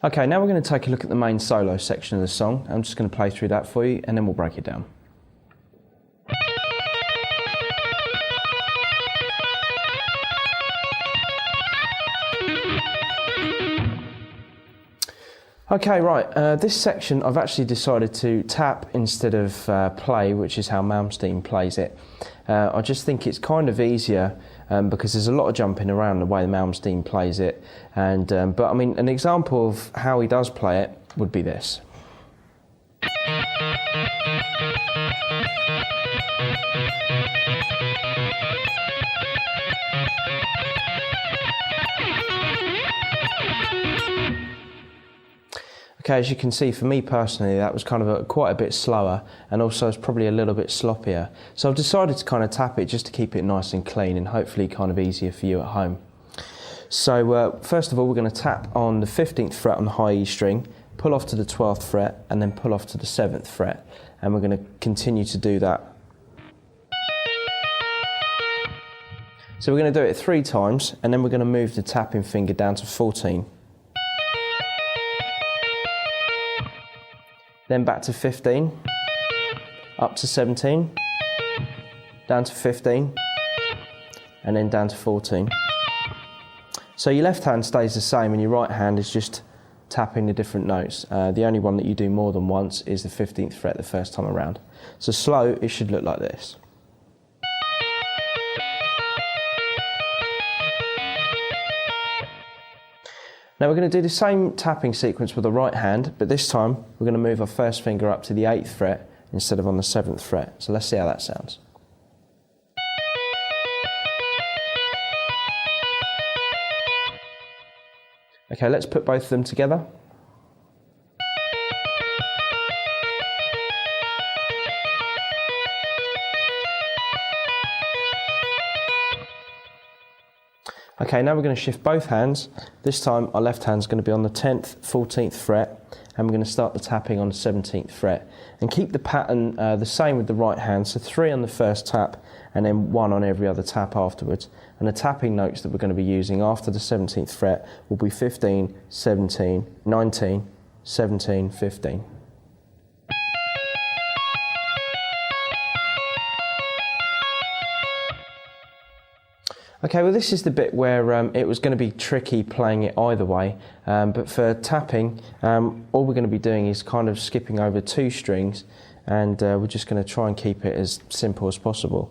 Okay, now we're going to take a look at the main solo section of the song. I'm just going to play through that for you and then we'll break it down. Okay, right, this section I've actually decided to tap instead of play, which is how Malmsteen plays it. I just think it's kind of easier because there's a lot of jumping around the way Malmsteen plays it. But I mean, an example of how he does play it would be this. Okay, as you can see, for me personally, that was kind of quite a bit slower, and also it's probably a little bit sloppier. So I've decided to kind of tap it just to keep it nice and clean and hopefully kind of easier for you at home. So first of all, we're going to tap on the 15th fret on the high E string, pull off to the 12th fret, and then pull off to the 7th fret. And we're going to continue to do that. So we're going to do it 3 times, and then we're going to move the tapping finger down to 14. Then back to 15, up to 17, down to 15, and then down to 14. So your left hand stays the same and your right hand is just tapping the different notes. The only one that you do more than once is the 15th fret the first time around. So slow, it should look like this. Now we're going to do the same tapping sequence with the right hand, but this time we're going to move our first finger up to the 8th fret instead of on the 7th fret. So let's see how that sounds. Okay, let's put both of them together. Okay, now we're going to shift both hands. This time our left hand's going to be on the 10th, 14th fret, and we're going to start the tapping on the 17th fret. And keep the pattern the same with the right hand, so 3 on the first tap and then 1 on every other tap afterwards. And the tapping notes that we're going to be using after the 17th fret will be 15, 17, 19, 17, 15. Okay, well this is the bit where it was going to be tricky playing it either way, but for tapping, all we're going to be doing is kind of skipping over 2 strings, and we're just going to try and keep it as simple as possible.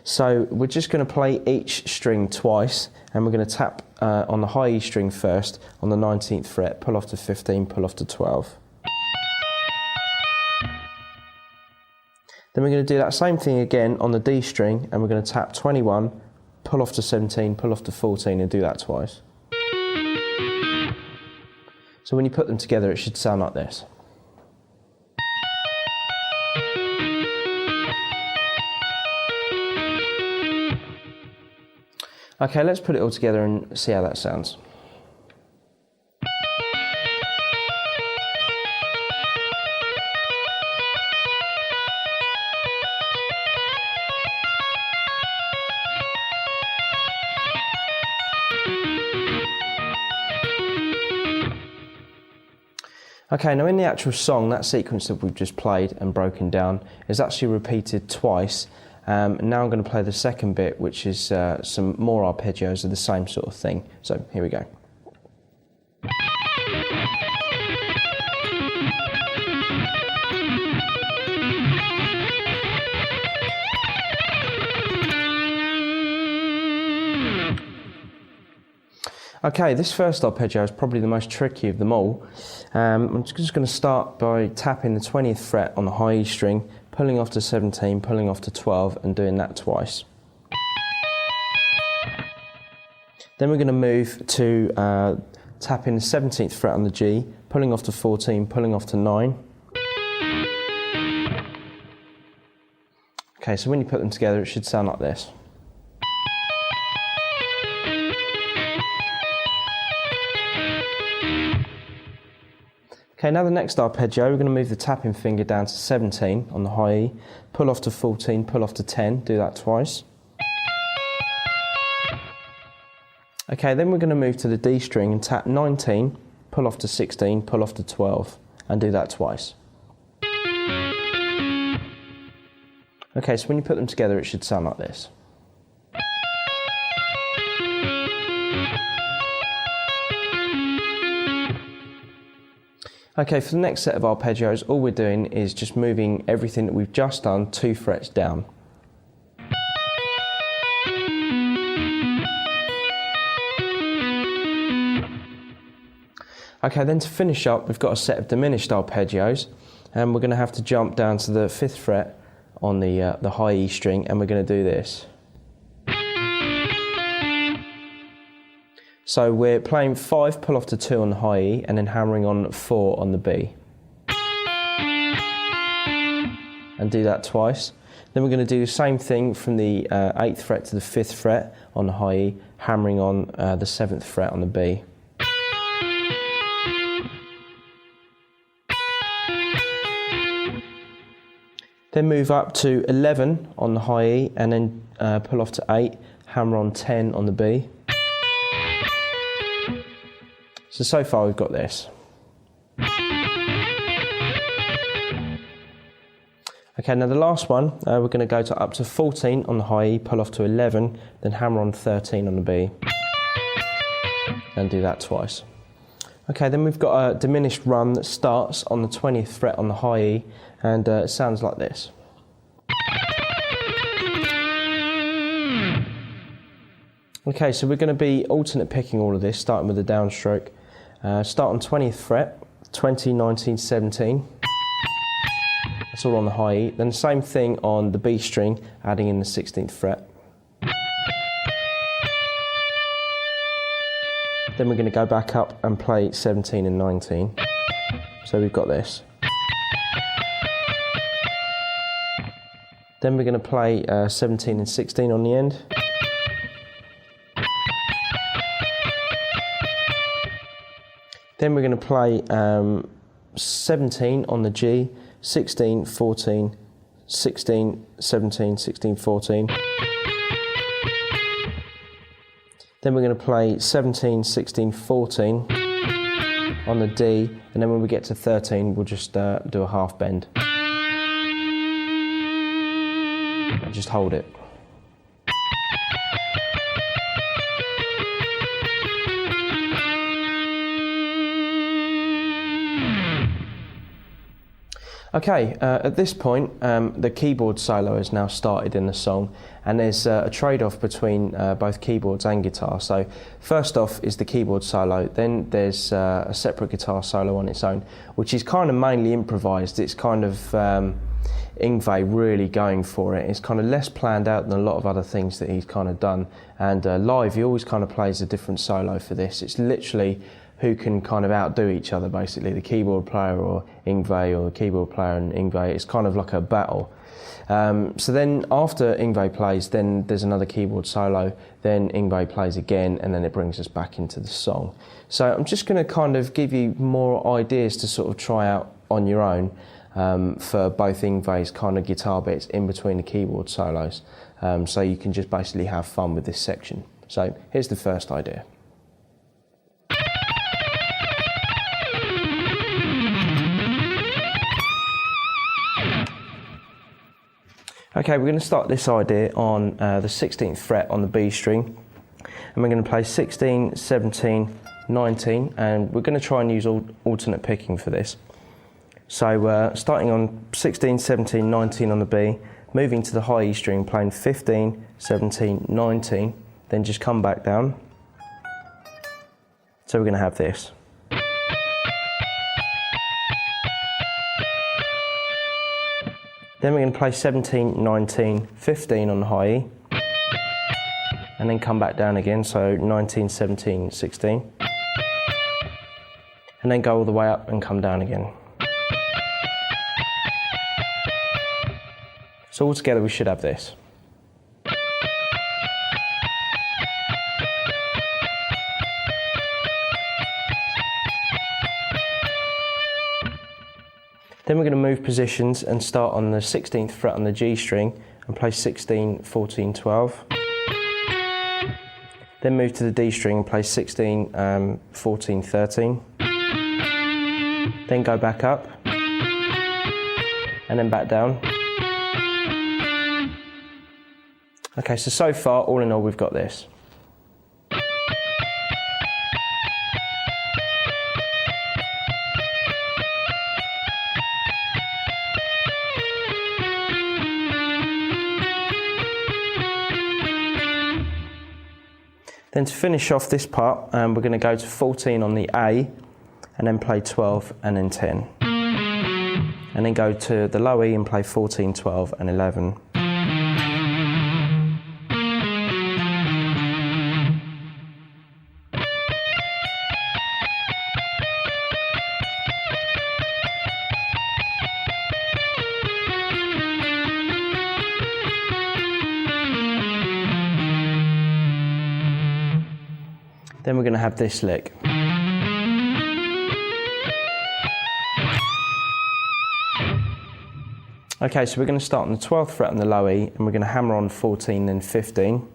So we're just going to play each string twice, and we're going to tap on the high E string first, on the 19th fret, pull off to 15, pull off to 12. Then we're going to do that same thing again on the D string, and we're going to tap 21, pull off to 17, pull off to 14, and do that twice. So when you put them together, it should sound like this. Okay, let's put it all together and see how that sounds. Okay, now in the actual song, that sequence that we've just played and broken down is actually repeated twice. Now I'm going to play the second bit, which is some more arpeggios of the same sort of thing. So here we go. Okay, this first arpeggio is probably the most tricky of them all. I'm just going to start by tapping the 20th fret on the high E string, pulling off to 17, pulling off to 12, and doing that twice. Then we're going to move to tapping the 17th fret on the G, pulling off to 14, pulling off to 9. Okay, so when you put them together, it should sound like this. Okay, now the next arpeggio, we're going to move the tapping finger down to 17 on the high E, pull off to 14, pull off to 10, do that twice. Okay, then we're going to move to the D string and tap 19, pull off to 16, pull off to 12, and do that twice. Okay, so when you put them together, it should sound like this. Okay, for the next set of arpeggios, all we're doing is just moving everything that we've just done 2 frets down. Okay, then to finish up, we've got a set of diminished arpeggios, and we're going to have to jump down to the 5th fret on the high E string, and we're going to do this. So we're playing 5, pull off to 2 on the high E, and then hammering on 4 on the B. And do that twice. Then we're going to do the same thing from the 8th fret to the 5th fret on the high E, hammering on the 7th fret on the B. Then move up to 11 on the high E, and then pull off to 8, hammer on 10 on the B. So far we've got this. Okay, now the last one, we're going to go to up to 14 on the high E, pull off to 11, then hammer on 13 on the B. And do that twice. Okay, then we've got a diminished run that starts on the 20th fret on the high E, and it sounds like this. Okay, so we're going to be alternate picking all of this, starting with the downstroke. Start on 20th fret, 20, 19, 17. That's all on the high E. Then the same thing on the B string, adding in the 16th fret. Then we're going to go back up and play 17 and 19. So we've got this. Then we're going to play 17 and 16 on the end. Then we're going to play 17 on the G, 16, 14, 16, 17, 16, 14. Then we're going to play 17, 16, 14 on the D, and then when we get to 13, we'll just do a half bend. And just hold it. Okay, at this point, the keyboard solo has now started in the song, and there's a trade-off between both keyboards and guitar. So first off is the keyboard solo, then there's a separate guitar solo on its own, which is kind of mainly improvised. It's kind of Yngwie really going for it. It's kind of less planned out than a lot of other things that he's kind of done, and live he always kind of plays a different solo for this. It's literally who can kind of outdo each other, basically, the keyboard player or Yngwie, or the keyboard player and Yngwie. It's kind of like a battle. So then after Yngwie plays, then there's another keyboard solo, then Yngwie plays again, and then it brings us back into the song. So I'm just going to kind of give you more ideas to sort of try out on your own for both Yngwie's kind of guitar bits in between the keyboard solos, so you can just basically have fun with this section. So here's the first idea. Okay, we're going to start this idea on the 16th fret on the B string, and we're going to play 16, 17, 19, and we're going to try and use alternate picking for this. So starting on 16, 17, 19 on the B, moving to the high E string, playing 15, 17, 19, then just come back down. So we're going to have this. Then we're going to play 17, 19, 15 on the high E, and then come back down again, so 19, 17, 16, and then go all the way up and come down again. So altogether we should have this. Then we're going to move positions and start on the 16th fret on the G string and play 16, 14, 12. Then move to the D string and play 16, 14, 13. then go back up, and then back down. Okay, so far, all in all, we've got this. Then to finish off this part, we're going to go to 14 on the A, and then play 12 and then 10. And then go to the low E and play 14, 12 and 11. Then we're going to have this lick. Okay, so we're going to start on the 12th fret on the low E, and we're going to hammer on 14, then 15.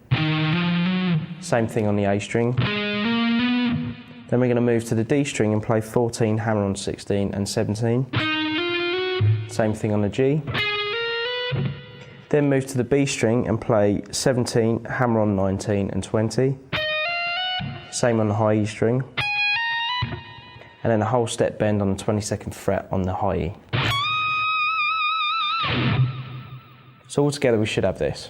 Same thing on the A string. Then we're going to move to the D string and play 14, hammer on 16 and 17. Same thing on the G. Then move to the B string and play 17, hammer on 19 and 20. Same on the high E string, and then a whole step bend on the 22nd fret on the high E. So altogether we should have this.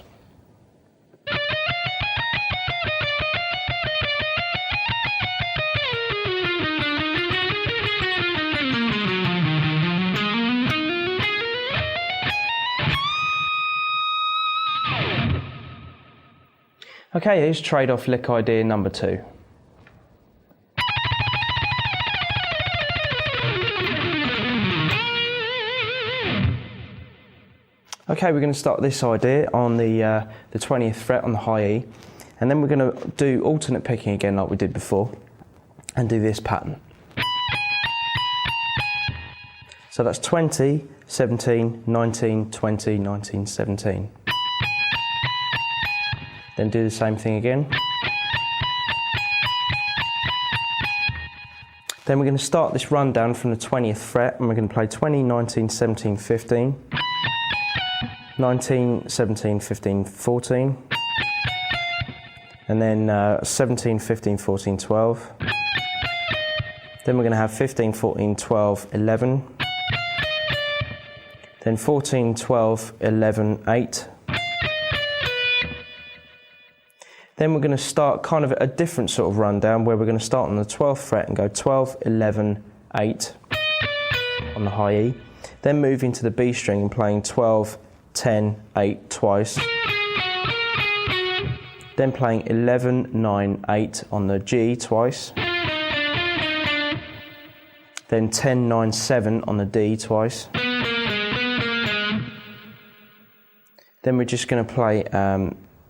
Okay, here's trade-off lick idea number 2. Okay, we're going to start this idea on the 20th fret on the high E, and then we're going to do alternate picking again like we did before, and do this pattern. So that's 20, 17, 19, 20, 19, 17. Then do the same thing again. Then we're going to start this rundown from the 20th fret, and we're going to play 20, 19, 17, 15. 19, 17, 15, 14, and then 17, 15, 14, 12. Then we're going to have 15, 14, 12, 11. Then 14, 12, 11, 8. Then we're going to start kind of a different sort of rundown where we're going to start on the 12th fret and go 12, 11, 8 on the high E. Then move into the B string and playing 12, 10, 8 twice. Then playing 11, 9, 8 on the G twice. Then 10, 9, 7 on the D twice. Then we're just going to play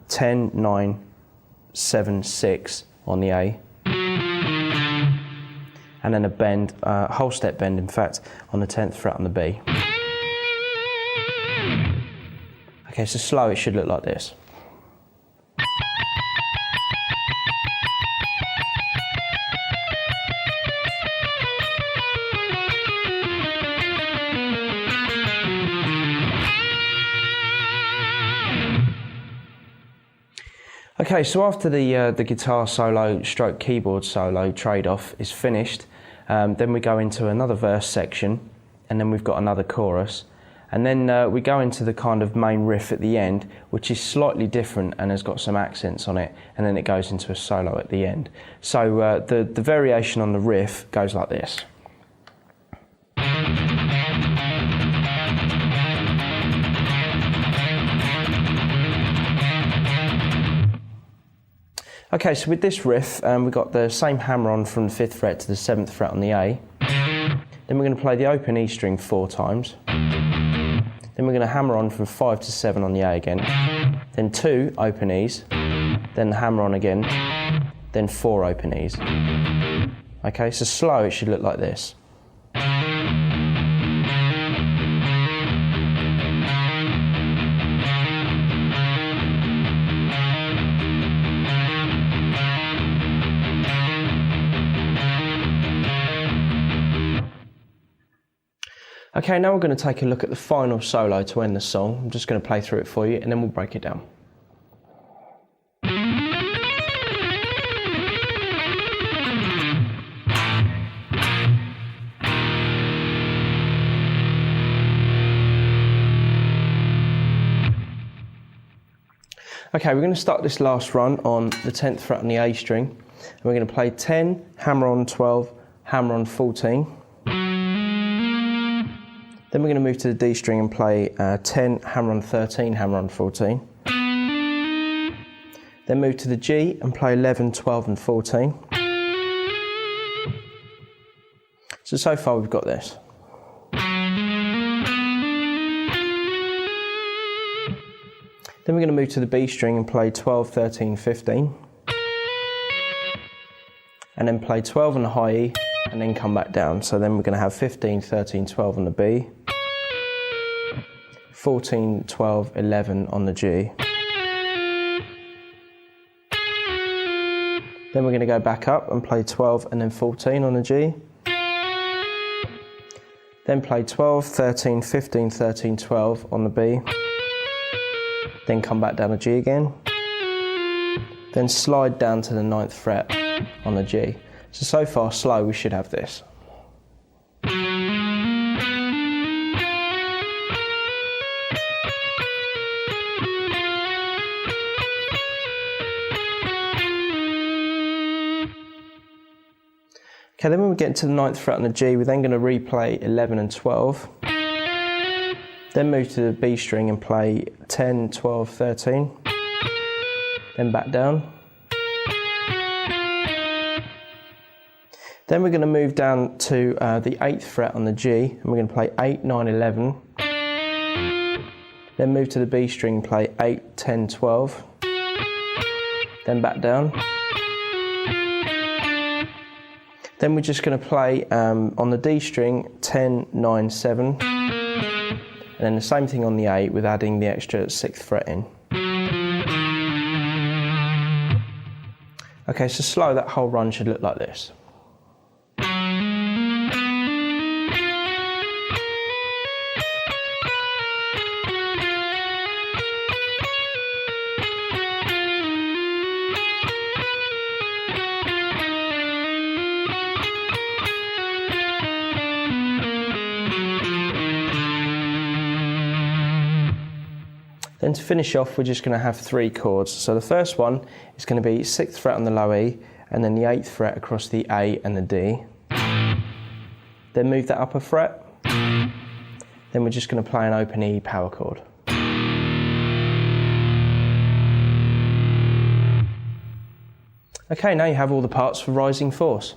10, 9, 7, 6 on the A. And then a bend, whole step bend in fact, on the 10th fret on the B. Okay, so slow it should look like this. Okay, so after the guitar solo stroke keyboard solo trade-off is finished, then we go into another verse section, and then we've got another chorus. And then we go into the kind of main riff at the end, which is slightly different and has got some accents on it, and then it goes into a solo at the end. So the variation on the riff goes like this. Okay, so with this riff, we've got the same hammer on from the 5th fret to the 7th fret on the A. Then we're going to play the open E string 4 times. Then we're going to hammer on from 5 to 7 on the A again. Then 2 open E's. Then hammer on again. Then 4 open E's. Okay, so slow it should look like this. Okay, now we're going to take a look at the final solo to end the song. I'm just going to play through it for you and then we'll break it down. Okay, we're going to start this last run on the 10th fret on the A string. And we're going to play 10, hammer on 12, hammer on 14. Then we're going to move to the D string and play 10, hammer on 13, hammer on 14. Then move to the G and play 11, 12 and 14. So far we've got this. Then we're going to move to the B string and play 12, 13, 15. And then play 12 on the high E and then come back down. So then we're going to have 15, 13, 12 on the B. 14, 12, 11 on the G. Then we're going to go back up and play 12 and then 14 on the G. Then play 12, 13, 15, 13, 12 on the B. Then come back down the G again. Then slide down to the 9th fret on the G. So far slow, we should have this. Okay, then when we get to the 9th fret on the G, we're then going to replay 11 and 12. Then move to the B string and play 10, 12, 13. Then back down. Then we're going to move down to the 8th fret on the G, and we're going to play 8, 9, 11. Then move to the B string and play 8, 10, 12. Then back down. Then we're just going to play on the D string 10, 9, 7. And then the same thing on the A with adding the extra 6th fret in. Okay, so slow, that whole run should look like this. Then to finish off, we're just going to have 3 chords. So the first one is going to be 6th fret on the low E, and then the 8th fret across the A and the D. Then move that up a fret. Then we're just going to play an open E power chord. Okay, now you have all the parts for Rising Force.